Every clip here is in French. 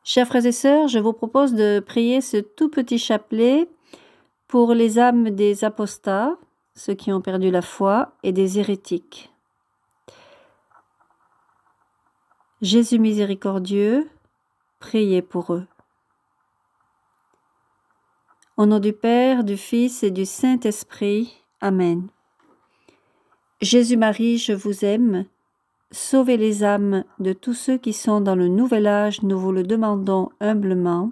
Chers frères et sœurs, je vous propose de prier ce tout petit chapelet pour les âmes des apostats, ceux qui ont perdu la foi, et des hérétiques. Jésus miséricordieux, priez pour eux. Au nom du Père, du Fils et du Saint-Esprit. Amen. Jésus-Marie, je vous aime. Sauvez les âmes de tous ceux qui sont dans le nouvel âge, nous vous le demandons humblement,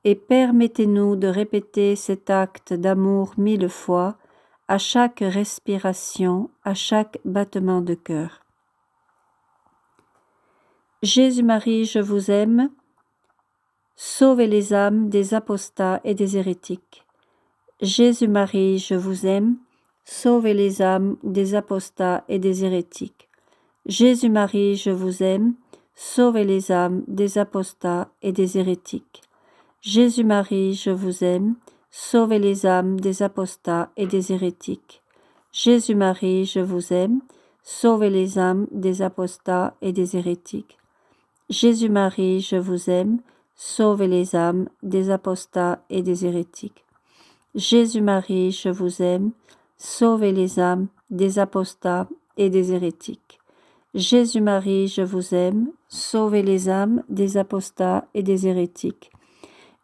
et permettez-nous de répéter cet acte d'amour 1000 fois, à chaque respiration, à chaque battement de cœur. Jésus-Marie, je vous aime. Sauvez les âmes des apostats et des hérétiques. Jésus-Marie, je vous aime. Sauvez les âmes des apostats et des hérétiques. Jésus-Marie, je vous aime. Sauvez les âmes des apostats et des hérétiques. Jésus-Marie, je vous aime. Sauvez les âmes des apostats et des hérétiques. Jésus-Marie, je vous aime. Sauvez les âmes des apostats et des hérétiques. Jésus-Marie, je vous aime. Sauvez les âmes des apostats et des hérétiques. Jésus-Marie, je vous aime. Sauvez les âmes des apostats et des hérétiques. Jésus-Marie, je vous aime. Sauvez les âmes des apostats et des hérétiques.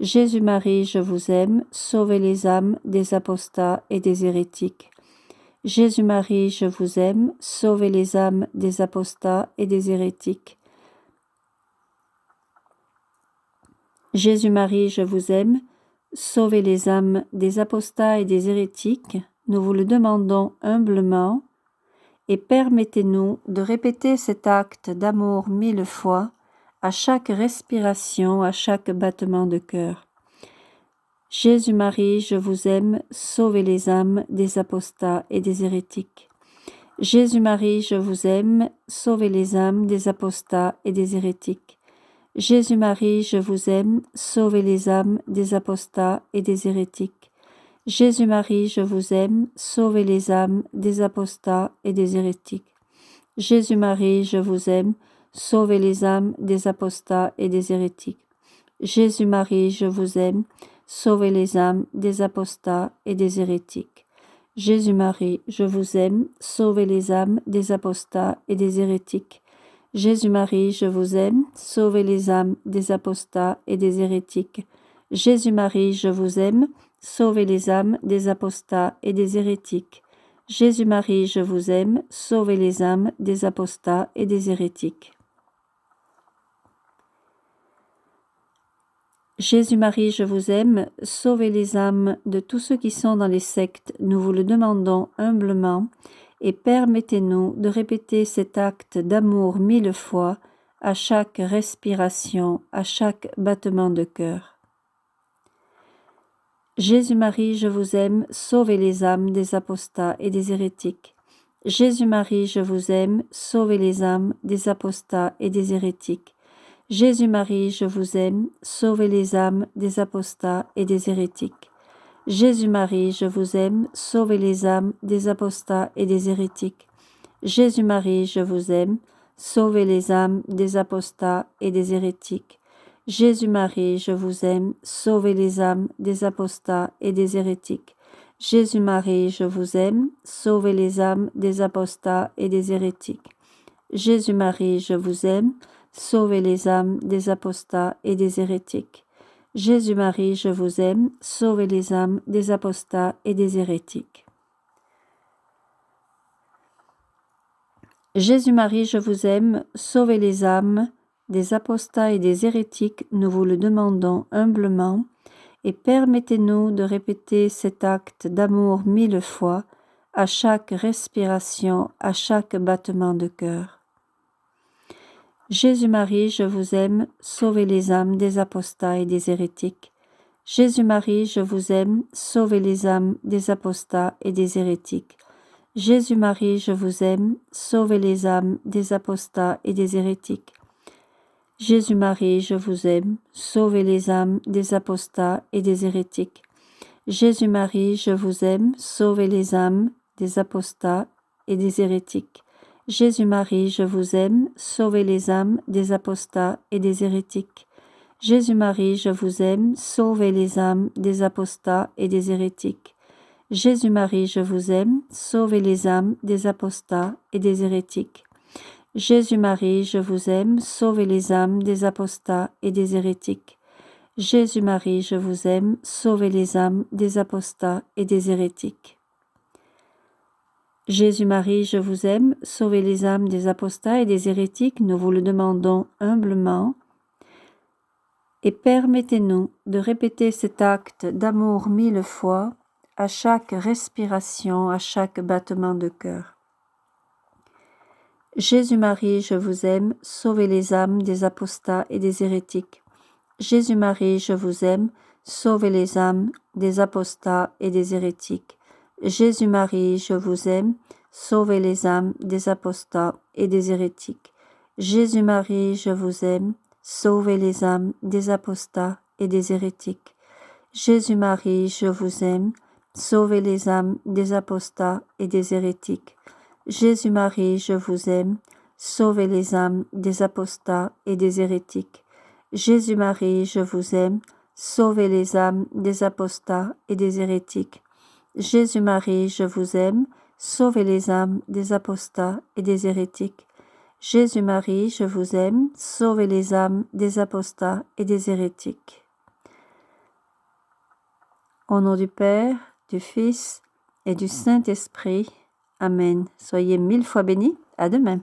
Jésus-Marie, je vous aime. Sauvez les âmes des apostats et des hérétiques. Jésus-Marie, je vous aime. Sauvez les âmes des apostats et des hérétiques. Jésus-Marie, je vous aime. Sauvez les âmes des apostats et des hérétiques. Nous vous le demandons humblement, et permettez-nous de répéter cet acte d'amour 1000 fois, à chaque respiration, à chaque battement de cœur. Jésus-Marie, je vous aime. Sauvez les âmes des apostats et des hérétiques. Jésus-Marie, je vous aime. Sauvez les âmes des apostats et des hérétiques. Jésus-Marie, je vous aime. Sauvez les âmes des apostats et des hérétiques. Jésus-Marie, je vous aime. Sauvez les âmes des apostats et des hérétiques. Jésus-Marie, je vous aime. Sauvez les âmes des apostats et des hérétiques. Jésus-Marie, je vous aime. Sauvez les âmes des apostats et des hérétiques. Jésus-Marie, je vous aime. Sauvez les âmes des apostats et des hérétiques. Jésus-Marie, je vous aime. Sauvez les âmes des apostats et des hérétiques. Jésus-Marie, je vous aime. Sauvez les âmes des apostats et des hérétiques. Jésus-Marie, je vous aime. Sauvez les âmes des apostats et des hérétiques. Jésus-Marie, je vous aime. Sauvez les âmes de tous ceux qui sont dans les sectes. Nous vous le demandons humblement, et permettez-nous de répéter cet acte d'amour 1000 fois, à chaque respiration, à chaque battement de cœur. Jésus-Marie, je vous aime. Sauvez les âmes des apostats et des hérétiques. Jésus-Marie, je vous aime. Sauvez les âmes des apostats et des hérétiques. Jésus-Marie, je vous aime. Sauvez les âmes des apostats et des hérétiques. Jésus-Marie, je vous aime. Sauvez les âmes des apostats et des hérétiques. Jésus-Marie, je vous aime. Sauvez les âmes des apostats et des hérétiques. Jésus-Marie, je vous aime. Sauvez les âmes des apostats et des hérétiques. Jésus-Marie, je vous aime. Sauvez les âmes des apostats et des hérétiques. Jésus-Marie, je vous aime. Sauvez les âmes des apostats et des hérétiques. Jésus-Marie, je vous aime. Sauvez les âmes des apostats et des hérétiques. Jésus-Marie, je vous aime. Sauvez les âmes des apostats et des hérétiques. Nous vous le demandons humblement, et permettez-nous de répéter cet acte d'amour 1000 fois, à chaque respiration, à chaque battement de cœur. Jésus-Marie, je vous aime. Sauvez les âmes des apostats et des hérétiques. Jésus-Marie, je vous aime. Sauvez les âmes des apostats et des hérétiques. Jésus-Marie, je vous aime. Sauvez les âmes des apostats et des hérétiques. Jésus-Marie, je vous aime. Sauvez les âmes des apostats et des hérétiques. Jésus-Marie, je vous aime. Sauvez les âmes des apostats et des hérétiques. Jésus-Marie, je vous aime. Sauvez les âmes des apostats et des hérétiques. Jésus-Marie, je vous aime, sauvez les âmes des apostats et des hérétiques. Jésus-Marie, je vous aime, sauvez les âmes des apostats et des hérétiques. Jésus-Marie, je vous aime, sauvez les âmes des apostats et des hérétiques. Jésus-Marie, je vous aime, sauvez les âmes des apostats et des hérétiques. Jésus-Marie, je vous aime, sauvez les âmes des apostats et des hérétiques, nous vous le demandons humblement. Et permettez-nous de répéter cet acte d'amour 1000 fois, à chaque respiration, à chaque battement de cœur. Jésus-Marie, je vous aime, sauvez les âmes des apostats et des hérétiques. Jésus-Marie, je vous aime, sauvez les âmes des apostats et des hérétiques. Jésus-Marie, je vous aime, sauvez les âmes des apostats et des hérétiques. Jésus-Marie, je vous aime, sauvez les âmes des apostats et des hérétiques. Jésus-Marie, je vous aime, sauvez les âmes des apostats et des hérétiques. Jésus-Marie, je vous aime, sauvez les âmes des apostats et des hérétiques. Jésus-Marie, je vous aime, sauvez les âmes des apostats et des hérétiques. Jésus-Marie, je vous aime, sauvez les âmes des apostats et des hérétiques. Jésus-Marie, je vous aime, sauvez les âmes des apostats et des hérétiques. Au nom du Père, du Fils et du Saint-Esprit. Amen. Soyez 1000 fois bénis. À demain.